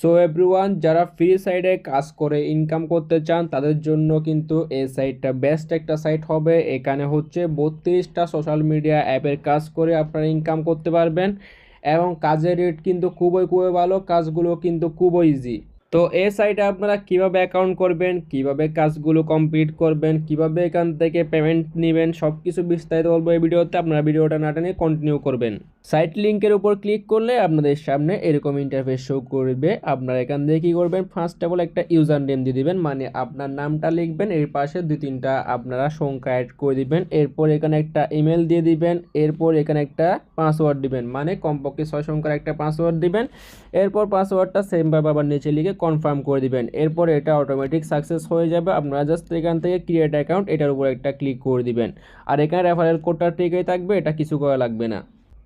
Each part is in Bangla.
সো এভরিওয়ান, যারা ফ্রি সাইডে কাজ করে ইনকাম করতে চান তাদের জন্য কিন্তু এই সাইটটা বেস্ট একটা সাইট হবে। এখানে হচ্ছে 32টা সোশ্যাল মিডিয়া অ্যাপের কাজ করে আপনারা ইনকাম করতে পারবেন এবং কাজের রেট কিন্তু খুবই খুবই ভালো, কাজগুলো কিন্তু খুবই ইজি। তো এই সাইটে আপনারা কিভাবে অ্যাকাউন্ট করবেন, কিভাবে কাজগুলো কমপ্লিট করবেন, কিভাবে এখান থেকে পেমেন্ট নেবেন, সব কিছু বিস্তারিত বলবো এই ভিডিওতে। আপনারা ভিডিওটা না টেনে কন্টিনিউ করবেন। সাইট লিঙ্কের উপর ক্লিক করলে আপনাদের সামনে এরকম ইন্টারফেস শো করবে। আপনারা এখান থেকে কী করবেন, ফার্স্ট অফ অল একটা ইউজার নেম দিয়ে দিবেন, মানে আপনার নামটা লিখবেন, এর পাশে 2-3টা আপনারা সংখ্যা অ্যাড করে দিবেন। এরপর এখানে একটা ইমেল দিয়ে দিবেন, এরপর এখানে একটা পাসওয়ার্ড দিবেন, মানে কমপক্ষে 6 সংখ্যার একটা পাসওয়ার্ড দিবেন। এরপর পাসওয়ার্ডটা সেমভাবে আবার নিচে লিখে কনফার্ম করে দিবেন। এরপর এটা অটোমেটিক সাকসেস হয়ে যাবে। আপনারা জাস্ট এখান থেকে ক্রিয়েট অ্যাকাউন্ট এটার উপর একটা ক্লিক করে দিবেন। আর এখানে রেফারেল কোডটা ঠিকই থাকবে, এটা কিছু করা লাগবে না।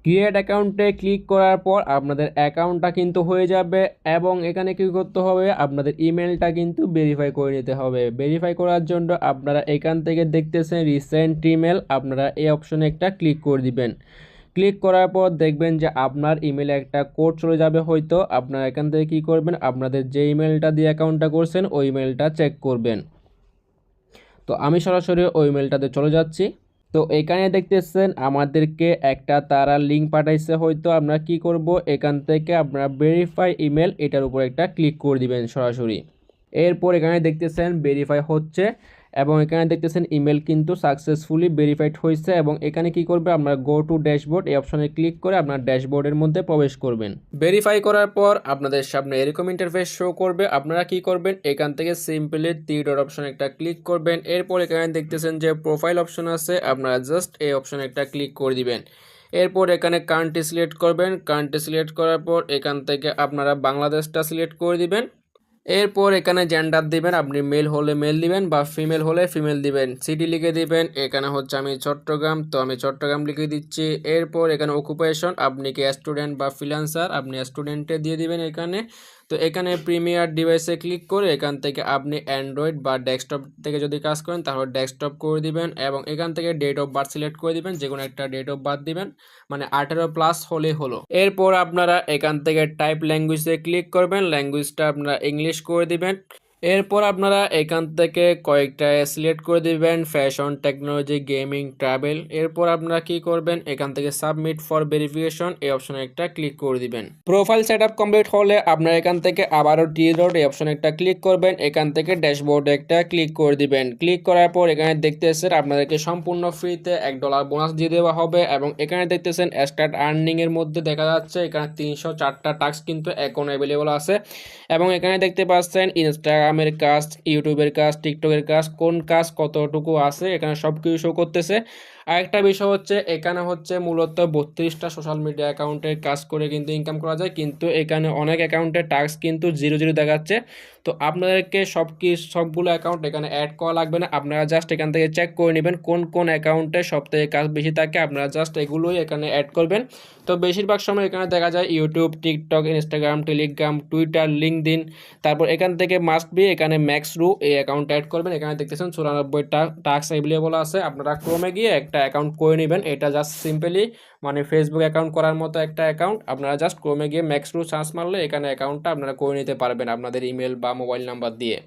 ক্রিয়েট অ্যাকাউন্টে ক্লিক করার পর আপনাদের অ্যাকাউন্টটা কিন্তু হয়ে যাবে এবং এখানে কী করতে হবে, আপনাদের ইমেলটা কিন্তু ভেরিফাই করে নিতে হবে। ভেরিফাই করার জন্য আপনারা এখান থেকে দেখতেছেন রিসেন্ট ইমেল, আপনারা এই অপশনে একটা ক্লিক করে দিবেন। ক্লিক করার পর দেখবেন যে আপনার ইমেলে একটা কোড চলে যাবে। হয়তো আপনারা এখান থেকে কী করবেন, আপনাদের যে ইমেলটা দিয়ে অ্যাকাউন্টটা করছেন ওই ইমেলটা চেক করবেন। তো আমি সরাসরি ওই ইমেলটাতে চলে যাচ্ছি। তো এখানে দেখতেছেন আমাদেরকে একটা তারা লিঙ্ক পাঠাইছে। হয়তো আমরা কি করব, এখান থেকে আপনারা ভেরিফাই ইমেল এটার উপর একটা ক্লিক করে দিবেন সরাসরি। এরপর এখানে দেখতেছেন ভেরিফাই হচ্ছে এবং এখানে দেখতেছেন ইমেল কিন্তু সাকসেসফুলি ভেরিফাইড হয়েছে। এবং এখানে কি করবে, আপনারা গো টু ড্যাশবোর্ড এই অপশনে ক্লিক করে আপনার ড্যাশবোর্ডের মধ্যে প্রবেশ করবেন। ভেরিফাই করার পর আপনাদের সামনে এরকম ইন্টারফেস শো করবে। আপনারা কি করবেন, এখান থেকে সিম্পলি 3 ডট অপশনে একটা ক্লিক করবেন। এরপর এখানে দেখতেছেন যে প্রোফাইল অপশন আছে, আপনারা জাস্ট এই অপশনে একটা ক্লিক করে দিবেন। এরপর এখানে কান্ট্রি সিলেক্ট করবেন। কান্ট্রি সিলেক্ট করার পর এখান থেকে আপনারা বাংলাদেশটা সিলেক্ট করে দিবেন। এরপর এখানে জেন্ডার দিবেন, আপনি মেল হলে মেল দিবেন বা ফিমেল হলে ফিমেল দিবেন। সিটি লিখে দিবেন, এখানে হচ্ছে আমি চট্টগ্রাম, তো আমি চট্টগ্রাম লিখে দিচ্ছি। এরপর এখানে অকুপেশন, আপনি কি স্টুডেন্ট বা ফ্রিল্যান্সার, আপনি স্টুডেন্টে দিয়ে দিবেন এখানে। তো এখানে প্রিমিয়ার ডিভাইসে ক্লিক করে এখান থেকে আপনি অ্যান্ড্রয়েড বা ডেস্কটপ থেকে যদি কাজ করেন তাহলে ডেস্কটপ করে দিবেন এবং এখান থেকে ডেট অফ বার্থ সিলেক্ট করে দিবেন, যে কোনো একটা ডেট অফ বার্থ দিবেন, মানে 18+ হলে হলো। এরপর আপনারা এখান থেকে টাইপ ল্যাঙ্গুয়েজে ক্লিক করবেন, ল্যাঙ্গুয়েজটা আপনারা ইংলিশ করে দিবেন। এরপর আপনারা এখান থেকে কয়েকটা সিলেক্ট করে দিবেন, ফ্যাশন, টেকনোলজি, গেমিং, ট্রাভেল। এরপর আপনারা কি করবেন, এখান থেকে সাবমিট ফর ভেরিফিকেশন এই অপশনে একটা ক্লিক করে দিবেন। প্রোফাইল সেটআপ কমপ্লিট হলে আপনারা এখান থেকে আবারও টি ডট এই অপশনে একটা ক্লিক করবেন। এখান থেকে ড্যাশবোর্ডে একটা ক্লিক করে দিবেন। ক্লিক করার পর এখানে দেখতেছেন আপনাদেরকে সম্পূর্ণ ফ্রিতে $1 বোনাস দিয়ে দেওয়া হবে এবং এখানে দেখতেছেন স্টার্ট আর্নিং এর মধ্যে দেখা যাচ্ছে এখানে 304টা টাস্ক কিন্তু এখন অ্যাভেলেবল আছে এবং এখানে দেখতে পাচ্ছেন ইনস্টাগ্রামের কাজ, ইউটিউবের কাজ, টিকটকের কাজ, কোন কাজ কতটুকু আছে এখানে সব কিছু শো করতেছে। আরেকটা বিষয় হচ্ছে এখানে হচ্ছে মূলত 32টা সোশ্যাল মিডিয়া অ্যাকাউন্টের কাজ করে কিন্তু ইনকাম করা যায়, কিন্তু এখানে অনেক অ্যাকাউন্টের টাস্ক কিন্তু 0 দেখাচ্ছে। তো আপনাদেরকে সবগুলো অ্যাকাউন্ট এখানে অ্যাড করা লাগবে না, আপনারা জাস্ট এখান থেকে চেক করে নেবেন কোন কোন অ্যাকাউন্টে সবথেকে কাজ বেশি থাকে, আপনারা জাস্ট এগুলোই এখানে অ্যাড করবেন। তো বেশিরভাগ সময় এখানে দেখা যায় YouTube, TikTok, Instagram, Telegram, Twitter, LinkedIn. তারপর এখান থেকে মাস্ট বি এখানে ম্যাক্স রু এই অ্যাকাউন্ট অ্যাড করবেন। এখানে দেখতেছেন 94টা টাস্ক অ্যাভেলেবল আছে। আপনারা ক্রোমে গিয়ে একটা অ্যাকাউন্ট করে নেবেন, এটা জাস্ট সিম্পলি মানে ফেসবুক অ্যাকাউন্ট করার মতো একটা অ্যাকাউন্ট। আপনারা জাস্ট ক্রোমে গিয়ে ম্যাক্স রু সার্চ মারলে এখানে অ্যাকাউন্টটা আপনারা করে নিতে পারবেন আপনাদের ইমেল বা মোবাইল নাম্বার দিয়ে।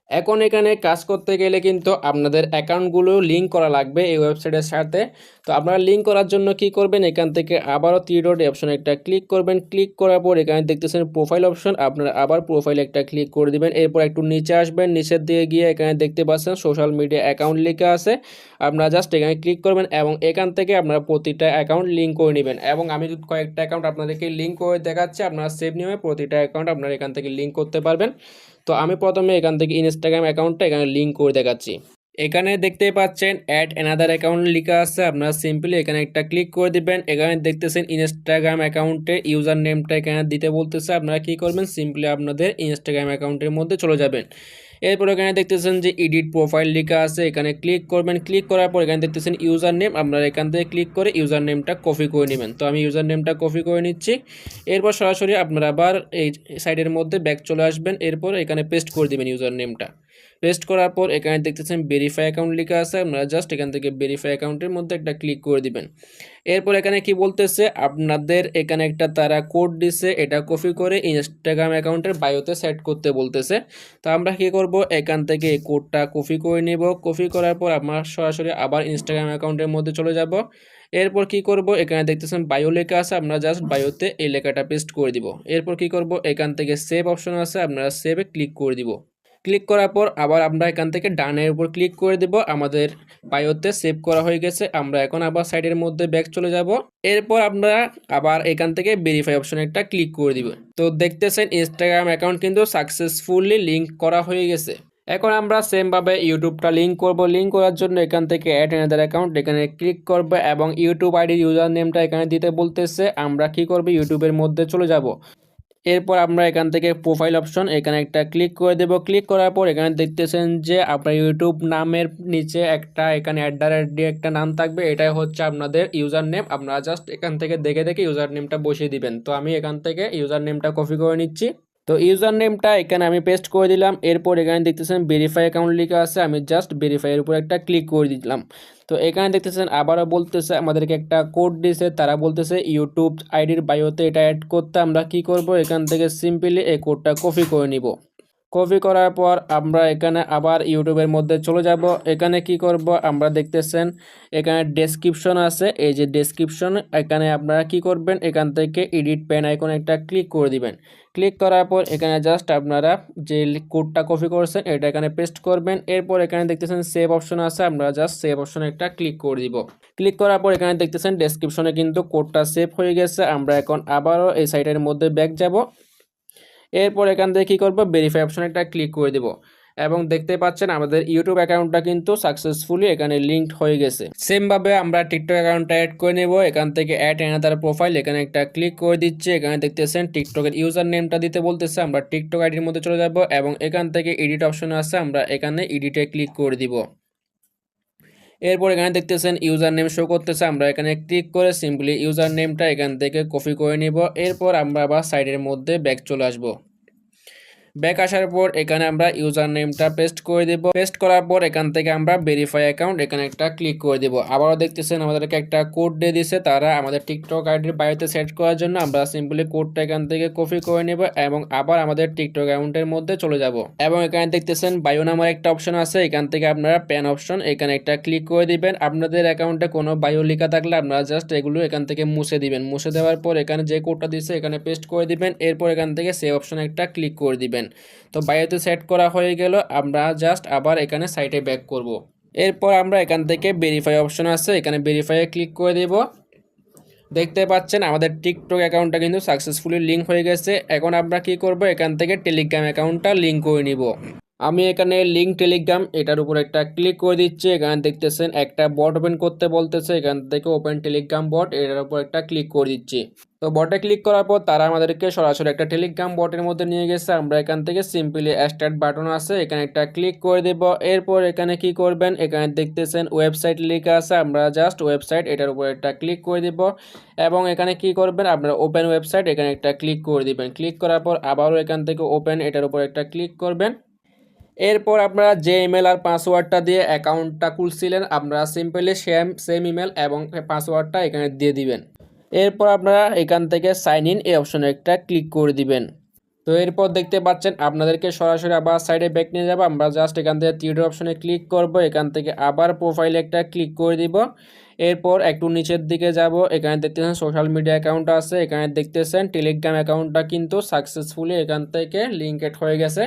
এখন এখানে কাজ করতে গেলে কিন্তু আপনাদের অ্যাকাউন্টগুলো লিঙ্ক করা লাগবে এই ওয়েবসাইটের সাথে। তো আপনারা লিঙ্ক করার জন্য কি করবেন, এখান থেকে আবারও 3 ডট অপশন একটা ক্লিক করবেন। ক্লিক করার পর এখানে দেখতেছেন প্রোফাইল অপশন, আপনারা আবার প্রোফাইল একটা ক্লিক করে দিবেন। এরপর একটু নিচে আসবেন, নিচের দিকে গিয়ে এখানে দেখতে পাচ্ছেন সোশ্যাল মিডিয়া অ্যাকাউন্ট লেখা আছে, আপনারা জাস্ট এখানে ক্লিক করবেন এবং এখান থেকে আপনারা প্রতিটা অ্যাকাউন্ট লিঙ্ক করে নেবেন। এবং আমি কয়েকটা অ্যাকাউন্ট আপনাদেরকে লিঙ্ক করে দেখাচ্ছি, আপনারা সেভ নিয়ে প্রতিটা অ্যাকাউন্ট আপনারা এখান থেকে লিঙ্ক করতে পারবেন। তো আমি প্রথমে এখান থেকে ইনস্টাগ্রাম অ্যাকাউন্টটা এখানে লিঙ্ক করে দেখাচ্ছি। এখানে দেখতেই পাচ্ছেন অ্যাড অ্যানাদার অ্যাকাউন্ট লেখা আছে, আপনারা সিম্পলি এখানে একটা ক্লিক করে দিবেন। এখানে দেখতেছেন ইনস্টাগ্রাম অ্যাকাউন্টের ইউজার নেমটা এখানে দিতে বলতেছে, আপনারা কি করবেন, সিম্পলি আপনাদের ইনস্টাগ্রাম অ্যাকাউন্টের মধ্যে চলে যাবেন। এরপর এখানে দেখতেছেন যে এডিট প্রোফাইল লেখা আছে, এখানে ক্লিক করবেন। ক্লিক করার পর এখানে দেখতেছেন ইউজার নেম, আপনারা এখান থেকে ক্লিক করে ইউজার নেমটা কপি করে নেবেন। তো আমি ইউজার নেমটা কপি করে নিচ্ছি। এরপর সরাসরি আপনারা আবার এই সাইডের মধ্যে ব্যাক চলে আসবেন। এরপর এখানে পেস্ট করে দিবেন ইউজার নেমটা। পেস্ট করার পর এখানে দেখতেছেন ভেরিফাই অ্যাকাউন্ট লেখা আছে, আপনারা জাস্ট এখান থেকে ভেরিফাই অ্যাকাউন্টের মধ্যে একটা ক্লিক করে দিবেন। এরপর এখানে কি বলতেছে, আপনাদের এখানে একটা তারা কোড দিছে, এটা কপি করে ইনস্টাগ্রাম অ্যাকাউন্টের বায়োতে সেট করতে বলতেছে। তো আমরা কি করব, এখান থেকে এই কোডটা কপি করে নিব। কপি করার পর আমরা সরাসরি আবার ইনস্টাগ্রাম অ্যাকাউন্টের মধ্যে চলে যাব। এরপর কি করব, এখানে দেখতেছেন বায়ো লেখা আছে, আমরা জাস্ট বায়োতে এই লেখাটা পেস্ট করে দিব। এরপর কি করব, এখান থেকে সেভ অপশন আছে, আপনারা সেভে ক্লিক করে দিব। ক্লিক করার পর আবার আমরা এখান থেকে ডানের উপর ক্লিক করে দেব। আমাদের বায়োতে সেভ করা হয়ে গেছে। আমরা এখন আবার সাইডের মধ্যে ব্যাক চলে যাব। এরপর আমরা আবার এখান থেকে ভেরিফাই অপশনে একটা ক্লিক করে দিব। তো দেখতেছেন ইনস্টাগ্রাম অ্যাকাউন্ট কিন্তু সাকসেসফুলি লিংক করা হয়ে গেছে। এখন আমরা সেমভাবে ইউটিউবটা লিংক করব। লিংক করার জন্য এখান থেকে অ্যাড অ্যানাদার অ্যাকাউন্ট এখানে ক্লিক করব এবং ইউটিউব আইডির ইউজার নেমটা এখানে দিতে বলতেছে। আমরা কি করব, ইউটিউবের মধ্যে চলে যাব। এরপর আমরা এখান থেকে প্রোফাইল অপশন এখানে একটা ক্লিক করে দেব। ক্লিক করার পর এখানে দেখতেছেন যে আপনার ইউটিউব নামের নিচে একটা এখানে @ দিয়ে একটা নাম থাকবে, এটাই হচ্ছে আপনাদের ইউজার নেম। আপনারা জাস্ট এখান থেকে দেখে দেখে ইউজার নেমটা বসিয়ে দিবেন। তো আমি এখান থেকে ইউজার নেমটা কপি করে নিচ্ছি। তো ইউজার নেমটা এখানে আমি পেস্ট করে দিলাম। এরপর এখানে দেখতেছেন ভেরিফাই অ্যাকাউন্ট লেখা আছে, আমি জাস্ট ভেরিফাইয়ের উপর একটা ক্লিক করে দিলাম। তো এখানে দেখতেছেন আবারও বলতেছে আমাদেরকে একটা কোড দিয়েছে, তারা বলতেছে ইউটিউব আইডির বায়োতে এটা অ্যাড করতে। আমরা কি করব, এখান থেকে সিম্পলি এই কোডটা কপি করে নিব। কপি করার পর আমরা এখানে আবার ইউটিউবের মধ্যে চলে যাব। এখানে কি করব, আমরা দেখতেছেন এখানে ডেসক্রিপশন আছে, এই যে ডেসক্রিপশন, এখানে আপনারা কি করবেন, এখান থেকে এডিট পেন আইকন একটা ক্লিক করে দিবেন। ক্লিক করার পর এখানে জাস্ট আপনারা যে কোডটা কপি করেছেন এটা এখানে পেস্ট করবেন। এরপর এখানে দেখতেছেন সেভ অপশন আছে, আমরা জাস্ট সেভ অপশনে একটা ক্লিক করে দিব। ক্লিক করার পর এখানে দেখতেছেন ডেসক্রিপশনে কিন্তু কোডটা সেভ হয়ে গেছে। আমরা এখন আবারও এই সাইটের মধ্যে ব্যাক যাব। এরপর এখান থেকে কী করবো, ভেরিফাই অপশনে একটা ক্লিক করে দেব এবং দেখতে পাচ্ছেন আমাদের ইউটিউব অ্যাকাউন্টটা কিন্তু সাকসেসফুলি এখানে লিঙ্কড হয়ে গেছে। সেমভাবে আমরা টিকটক অ্যাকাউন্টটা অ্যাড করে নেব। এখান থেকে অ্যাড অ্যানাদার প্রোফাইল এখানে একটা ক্লিক করে দিচ্ছি। এখানে দেখতেছেন টিকটকের ইউজার নেমটা দিতে বলতেছে, আমরা টিকটক আইডির মধ্যে চলে যাব এবং এখান থেকে এডিট অপশন আছে, আমরা এখানে এডিটে ক্লিক করে দিব। এরপর এখানে দেখতেছেন ইউজার নেম শো করতেছে, আমরা এখানে ক্লিক করে সিম্পলি ইউজার নেমটা এখান থেকে কপি করে নিব। এরপর আমরা আবার সাইডের মধ্যে ব্যাক চলে আসব। ব্যাক আসার পর এখানে আমরা ইউজার নেমটা পেস্ট করে দেব। পেস্ট করার পর এখান থেকে আমরা ভেরিফাই অ্যাকাউন্ট এখানে একটা ক্লিক করে দেব। আবারও দেখতেছেন আমাদেরকে একটা কোড দিয়ে দিছে তারা আমাদের টিকটক আইডির বায়োতে সেট করার জন্য। আমরা সিম্পলি কোডটা এখান থেকে কপি করে নেব এবং আবার আমাদের টিকটক অ্যাকাউন্টের মধ্যে চলে যাব এবং এখানে দেখতেছেন বায়ো নামের একটা অপশন আছে, এখান থেকে আপনারা পেন অপশন এখানে একটা ক্লিক করে দিবেন। আপনাদের অ্যাকাউন্টে কোনো বায়ো লেখা থাকলে আপনারা জাস্ট এগুলো এখান থেকে মুছে দিবেন। মুছে দেওয়ার পর এখানে যে কোডটা দিচ্ছে এখানে পেস্ট করে দিবেন। এরপর এখান থেকে সেভ অপশন একটা ক্লিক করে দিবেন। তো বায়োতে সেট করা হয়ে গেল। আমরা জাস্ট আবার এখানে সাইটে ব্যাক করব। এরপর আমরা এখান থেকে ভেরিফাই অপশন আছে, এখানে ভেরিফাইয়ে ক্লিক করে দেব। দেখতে পাচ্ছেন আমাদের টিকটক অ্যাকাউন্টটা কিন্তু সাকসেসফুলি লিঙ্ক হয়ে গেছে। এখন আমরা কি করব, এখান থেকে টেলিগ্রাম অ্যাকাউন্টটা লিঙ্ক করে নিব। আমি এখানে লিঙ্ক টেলিগ্রাম এটার উপর একটা ক্লিক করে দিচ্ছি। এখানে দেখতেছেন একটা বট ওপেন করতে বলতেছে, এখান থেকে ওপেন টেলিগ্রাম বট এটার উপর একটা ক্লিক করে দিচ্ছি। তো বটে ক্লিক করার পর তারা আমাদেরকে সরাসরি একটা টেলিগ্রাম বটের মধ্যে নিয়ে গেছে। আমরা এখান থেকে সিম্পলি স্টার্ট বাটন আছে, এখানে একটা ক্লিক করে দেব। এরপর এখানে কি করবেন, এখানে দেখতেছেন ওয়েবসাইট লেখা আছে, আমরা জাস্ট ওয়েবসাইট এটার উপর একটা ক্লিক করে দেব এবং এখানে কি করবেন, আপনারা ওপেন ওয়েবসাইট এখানে একটা ক্লিক করে দিবেন। ক্লিক করার পর আবারও এখান থেকে ওপেন এটার উপর একটা ক্লিক করবেন। এরপর আপনারা যে ইমেল আর পাসওয়ার্ডটা দিয়ে অ্যাকাউন্টটা খুলছিলেন আপনারা সিম্পলি সেম ইমেল এবং পাসওয়ার্ডটা এখানে দিয়ে দিবেন। এরপর আপনারা এখান থেকে সাইন ইন এই অপশনে একটা ক্লিক করে দিবেন। তো এরপর দেখতে পাচ্ছেন আপনাদেরকে সরাসরি আবার সাইডে ব্যাক নিয়ে যাবো। আমরা জাস্ট এখান থেকে থ্রি অপশনে ক্লিক করব, এখান থেকে আবার প্রোফাইলে একটা ক্লিক করে দিব। এরপর একটু নিচের দিকে যাব, এখানে দেখতেছেন সোশ্যাল মিডিয়া অ্যাকাউন্ট আছে, এখানে দেখতেছেন টেলিগ্রাম অ্যাকাউন্টটা কিন্তু সাকসেসফুলি এখান থেকে লিঙ্কেড হয়ে গেছে।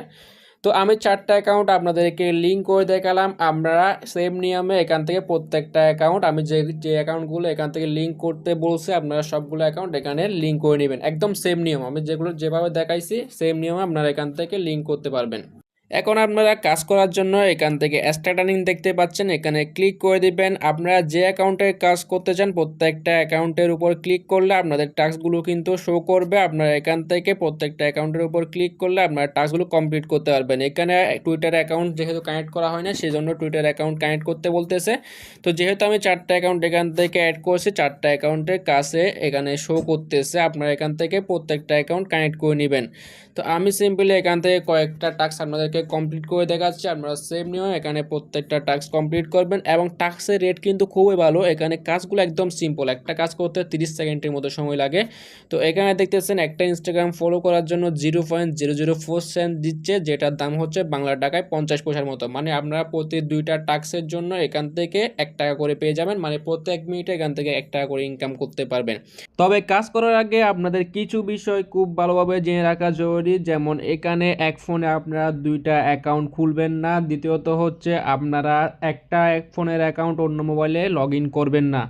তো আমি 4টা অ্যাকাউন্ট আপনাদেরকে লিঙ্ক করে দেখালাম। আপনারা সেম নিয়মে এখান থেকে প্রত্যেকটা অ্যাকাউন্ট আমি যে যে অ্যাকাউন্টগুলো এখান থেকে লিঙ্ক করতে বলছে আপনারা সবগুলো অ্যাকাউন্ট এখানে লিঙ্ক করে নেবেন। একদম সেম নিয়ম, আমি যেগুলো যেভাবে দেখাইছি সেম নিয়মে আপনারা এখান থেকে লিঙ্ক করতে পারবেন। এখন আপনারা কাজ করার জন্য এখান থেকে স্টার্ট আর্নিং দেখতে পাচ্ছেন, এখানে ক্লিক করে দিবেন। আপনারা যে অ্যাকাউন্টে কাজ করতে চান প্রত্যেকটা অ্যাকাউন্টের উপর ক্লিক করলে আপনাদের টাস্কগুলো কিন্তু শো করবে। আপনারা এখান থেকে প্রত্যেকটা অ্যাকাউন্টের উপর ক্লিক করলে আপনারা টাস্কগুলো কমপ্লিট করতে পারবেন। এখানে টুইটার অ্যাকাউন্ট যেহেতু কানেক্ট করা হয় না সেজন্য টুইটার অ্যাকাউন্ট কানেক্ট করতে বলতেছে। তো যেহেতু আমি 4টা অ্যাকাউন্ট এখান থেকে অ্যাড করছি, 4টা অ্যাকাউন্টের কাছে এখানে শো করতেছে। আপনারা এখান থেকে প্রত্যেকটা অ্যাকাউন্ট কানেক্ট করে নেবেন। তো আমি সিম্পলি এখান থেকে কয়েকটা টাস্ক আপনাদেরকে কমপ্লিট করে দেখাচ্ছি। আপনারা সেম নিয়ম এখানে প্রত্যেকটা টাস্ক কমপ্লিট করবেন এবং টাস্কের রেট কিন্তু খুবই ভালো। এখানে কাজগুলো একদম সিম্পল, একটা কাজ করতে 30 সেকেন্ডের মতো সময় লাগে। তো এখানে দেখতেছেন একটা ইনস্টাগ্রাম ফলো করার জন্য 0.004 সেন্ট দিচ্ছে, যেটার দাম হচ্ছে বাংলা টাকায় 50 পয়সার মতো। মানে আপনারা প্রতি 2টা টাস্কের জন্য এখান থেকে 1 টাকা করে পেয়ে যাবেন, মানে প্রত্যেক মিনিটে এখান থেকে 1 টাকা করে ইনকাম করতে পারবেন। তবে কাজ করার আগে আপনাদের কিছু বিষয় খুব ভালোভাবে জেনে রাখা জরুরি, যেমন এখানে এক ফোনে আপনারা 2টা অ্যাকাউন্ট খুলবেন না। দ্বিতীয়ত হচ্ছে আপনারা এক ফোনের অ্যাকাউন্ট অন্য মোবাইলে লগ ইন করবেন না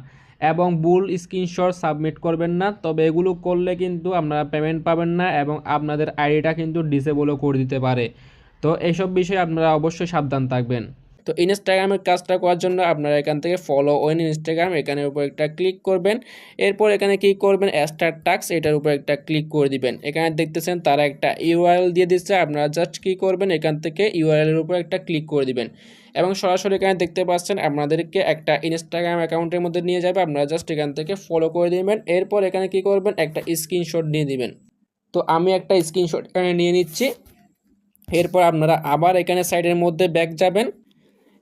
এবং ভুল স্ক্রিনশট সাবমিট করবেন না। তবে এগুলো করলে কিন্তু আপনারা পেমেন্ট পাবেন না এবং আপনাদের আইডিটা কিন্তু ডিসেবলও করে দিতে পারে। তো এইসব বিষয়ে আপনারা অবশ্যই সাবধান থাকবেন। তো ইনস্টাগ্রামের কাজটা করার জন্য আপনারা এখান থেকে ফলো ওন ইনস্টাগ্রাম এখানের উপর একটা ক্লিক করবেন। এরপর এখানে কি করবেন, স্টার্ট টাস্ক এটার উপর একটা ক্লিক করে দিবেন। এখানে দেখতেছেন তারা একটা ইউআরএল দিয়ে দিচ্ছে, আপনারা জাস্ট কি করবেন এখান থেকে ইউআরএল এর উপর একটা ক্লিক করে দিবেন এবং সরাসরি এখানে দেখতে পাচ্ছেন আপনাদেরকে একটা ইনস্টাগ্রাম অ্যাকাউন্টের মধ্যে নিয়ে যাবে। আপনারা জাস্ট এখান থেকে ফলো করে দিবেন। এরপর এখানে কি করবেন, একটা স্ক্রিনশট নিয়ে দিবেন। তো আমি একটা স্ক্রিনশট এখানে নিয়ে নিচ্ছি। এরপর আপনারা আবার এখানে সাইডের মধ্যে ব্যাক যাবেন।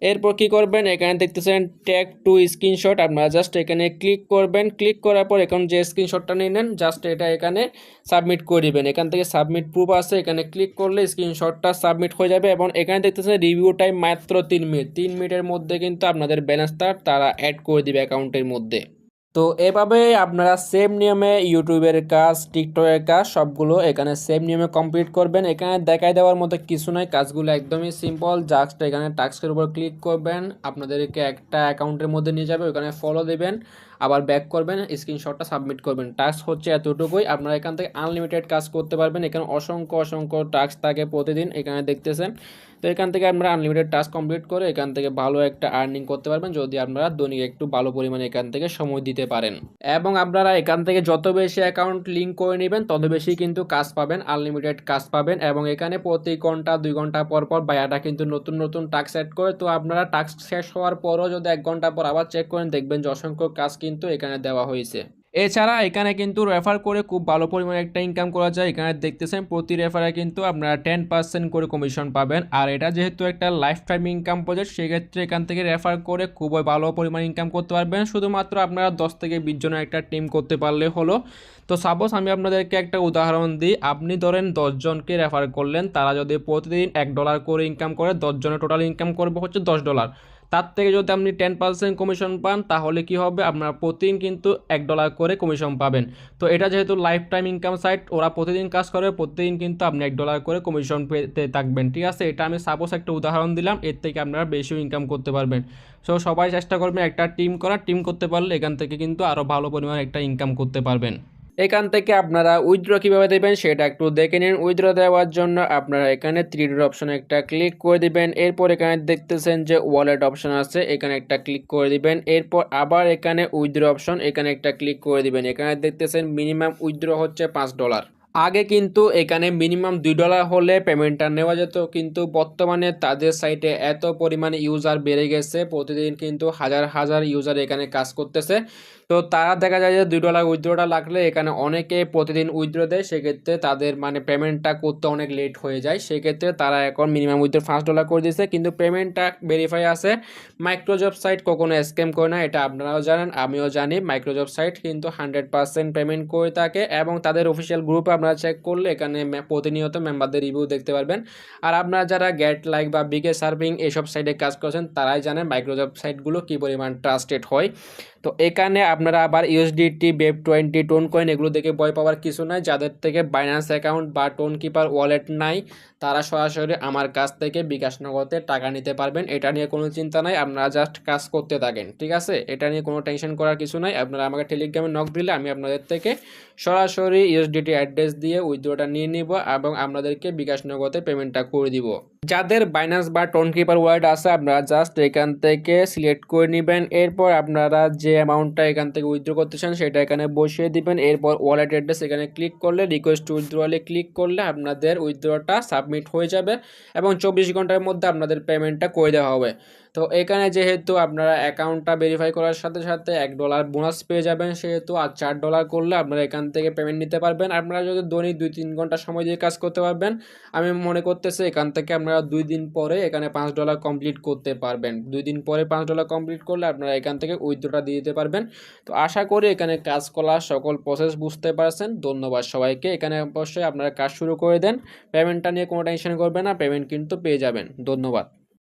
এরপর কি করবেন, এখানে দেখতেছেন ট্যাগ টু স্ক্রিনশট, আপনারা জাস্ট এখানে ক্লিক করবেন। ক্লিক করার পর এখন যে স্ক্রিনশটটা নিয়ে নেন জাস্ট এটা এখানে সাবমিট করে দিবেন। এখান থেকে সাবমিট প্রুফ আছে, এখানে ক্লিক করলে স্ক্রিনশটটা সাবমিট হয়ে যাবে এবং এখানে দেখতেছেন রিভিউ টাইম মাত্র 3 মিনিট। 3 মিনিটের মধ্যে কিন্তু আপনাদের ব্যালেন্সটা তারা অ্যাড করে দিবে অ্যাকাউন্টের মধ্যে। তো এভাবে আপনারা সেম নিয়মে ইউটিউবের কাজ, টিকটকের কাজ সবগুলো এখানে সেম নিয়মে কমপ্লিট করবেন। এখানে দেখাই দেওয়ার মতো কিছু নয়, কাজগুলো একদমই সিম্পল। জাস্ট এখানে টাস্কের উপর ক্লিক করবেন, আপনাদেরকে একটা অ্যাকাউন্টের মধ্যে নিয়ে যাবে, ওখানে ফলো দেবেন, আবার ব্যাক করবেন, স্ক্রিনশটটা সাবমিট করবেন। টাস্ক হচ্ছে এতটুকুই। আপনারা এখান থেকে আনলিমিটেড কাজ করতে পারবেন। এখানে অসংখ্য অসংখ্য টাস্ক থাকে প্রতিদিন, এখানে দেখতেছেন। তো এখান থেকে আপনারা আনলিমিটেড টাস্ক কমপ্লিট করে এখান থেকে ভালো একটা আর্নিং করতে পারবেন, যদি আপনারা দৈনিক একটু ভালো পরিমাণে এখান থেকে সময় দিতে পারেন। এবং আপনারা এখান থেকে যত বেশি অ্যাকাউন্ট লিঙ্ক করে নেবেন তত বেশি কিন্তু কাজ পাবেন, আনলিমিটেড কাজ পাবেন। এবং এখানে প্রতি ঘন্টা 2 ঘন্টা পর পর বায়াটা কিন্তু নতুন নতুন টাস্ক সেট করে। তো আপনারা টাস্ক শেষ হওয়ার পরও যদি 1 ঘন্টা পর আবার চেক করেন দেখবেন যে অসংখ্য কাজ কিন্তু এখানে দেওয়া হয়েছে। এছাড়া এখানে কিন্তু রেফার করে খুব ভালো পরিমাণে একটা ইনকাম করা যায়। এখানে দেখতেছেন প্রতি রেফারে কিন্তু আপনারা 10% করে কমিশন পাবেন। আর এটা যেহেতু একটা লাইফ টাইম ইনকাম প্রজেক্ট, সেক্ষেত্রে এখান থেকে রেফার করে খুবই ভালো পরিমাণে ইনকাম করতে পারবেন। শুধুমাত্র আপনারা 10 থেকে 20 জনের একটা টিম করতে পারলে হলো। তো সাপোজ আমি আপনাদেরকে একটা উদাহরণ দিই, আপনি ধরেন 10 জনকে রেফার করলেন, তারা যদি প্রতিদিন $1 করে ইনকাম করে, 10 জনের টোটাল ইনকাম করবে হচ্ছে $10। তার থেকে যদি আপনি 10% কমিশন পান তাহলে কি হবে, আপনার প্রতিদিন কিন্তু $1 করে কমিশন পাবেন। তো এটা যেহেতু লাইফ টাইম ইনকাম সাইট, ওরা প্রতিদিন কাজ করে, প্রতিদিন কিন্তু আপনি $1 করে কমিশন পেতে থাকবেন। ঠিক আছে, এটা আমি সাপোজ একটা উদাহরণ দিলাম, এর থেকে আপনারা বেশিও ইনকাম করতে পারবেন। সো সবাই চেষ্টা করবেন একটা টিম করতে পারলে এখান থেকে কিন্তু আরও ভালো পরিমাণে একটা ইনকাম করতে পারবেন। এখান থেকে আপনারা উইথড্র কীভাবে দেবেন সেটা একটু দেখে নিন। উইথড্র দেওয়ার জন্য আপনারা এখানে 3 অপশনে একটা ক্লিক করে দিবেন। এরপর এখানে দেখতেছেন যে ওয়ালেট অপশন আছে, এখানে একটা ক্লিক করে দিবেন। এরপর আবার এখানে উইথড্র অপশন, এখানে একটা ক্লিক করে দিবেন। এখানে দেখতেছেন মিনিমাম উইথড্র হচ্ছে $5। আগে কিন্তু এখানে মিনিমাম $2 হলে পেমেন্টটা নেওয়া যেত, কিন্তু বর্তমানে তাদের সাইটে এত পরিমাণে ইউজার বেড়ে গেছে, প্রতিদিন কিন্তু হাজার হাজার ইউজার এখানে কাজ করতেছে। তো তারা দেখা যায় যে $2 উইথড্রটা লাগলে এখানে অনেকে প্রতিদিন উইথড্র দেয়, সেক্ষেত্রে তাদের মানে পেমেন্টটা করতে অনেক লেট হয়ে যায়। সেক্ষেত্রে তারা এখন মিনিমাম উইথড্র $5 করে দিয়েছে, কিন্তু পেমেন্টটা ভেরিফাই আছে। মাইক্রোজব সাইট কখনো স্ক্যাম করে না, এটা আপনারাও জানেন, আমিও জানি। মাইক্রোজব সাইট কিন্তু 100% পেমেন্ট করে থাকে এবং তাদের অফিসিয়াল গ্রুপে আপনারা চেক করলে এখানে প্রতিনিয়ত মেম্বারদের রিভিউ দেখতে পারবেন। আর আপনারা যারা গেট লাইক বা বিগে সার্ভিং এইসব সাইটে কাজ করছেন তারাই জানেন মাইক্রোজব সাইটগুলো কী পরিমাণ ট্রাস্টেড হয়। তো এখানে আপনারা আবার ইউএসডিটি, BEP20, টোন কয়েন এগুলো দেখে ভয় পাওয়ার কিছু নাই। যাদের থেকে বাইন্যান্স অ্যাকাউন্ট বা টোন কিপার ওয়ালেট নাই তারা সরাসরি আমার কাছ থেকে বিকাশ নগদে টাকা নিতে পারবেন। এটা নিয়ে কোনো চিন্তা নাই, আপনারা জাস্ট কাজ করতে থাকেন, ঠিক আছে? এটা নিয়ে কোনো টেনশন করার কিছু নাই। আপনারা আমাকে টেলিগ্রামে নক দিলে আমি আপনাদের থেকে সরাসরি ইউএসডিটি অ্যাড্রেস দিয়ে উইথড্রটা নিয়ে নিব এবং আপনাদেরকে বিকাশ নগদে পেমেন্টটা করে দিব। যাদের বাইন্যান্স বা টোন কিপার ওয়ালেট আছে আপনারা জাস্ট এখান থেকে সিলেক্ট করে নেবেন। এরপর আপনারা যে অ্যামাউন্টটা এখান থেকে উইথড্র করতে চান সেটা এখানে বসিয়ে দিবেন। এরপর ওয়ালেট অ্যাড্রেস এখানে ক্লিক করলে, রিকোয়েস্ট টু উইথড্রলে ক্লিক করলে আপনাদের উইথড্রটা সাবমিট হয়ে যাবে এবং 24 ঘন্টার মধ্যে আপনাদের পেমেন্টটা করে দেওয়া হবে। তো এখানে যেহেতু আপনারা অ্যাকাউন্টটা ভেরিফাই করার সাথে সাথে $1 বোনাস পেয়ে যাবেন, সেহেতু আর $4 করলে আপনারা এখান থেকে পেমেন্ট নিতে পারবেন। আপনারা যদি দৈনিক 2-3 ঘন্টা সময় দিয়ে কাজ করতে পারবেন, আমি মনে করতেছি এখান থেকে আপনারা 2 দিন পরে এখানে $5 কমপ্লিট করতে পারবেন। 2 দিন পরে $5 কমপ্লিট করলে আপনারা এখান থেকে উইথড্রটা দিয়ে দিতে পারবেন। তো আশা করি এখানে কাজ করার সকল প্রসেস বুঝতে পারছেন। ধন্যবাদ সবাইকে। এখানে অবশ্যই আপনারা কাজ শুরু করে দেন, পেমেন্টটা নিয়ে কোনো টেনশন করবেন না, পেমেন্ট কিন্তু পেয়ে যাবেন। ধন্যবাদ।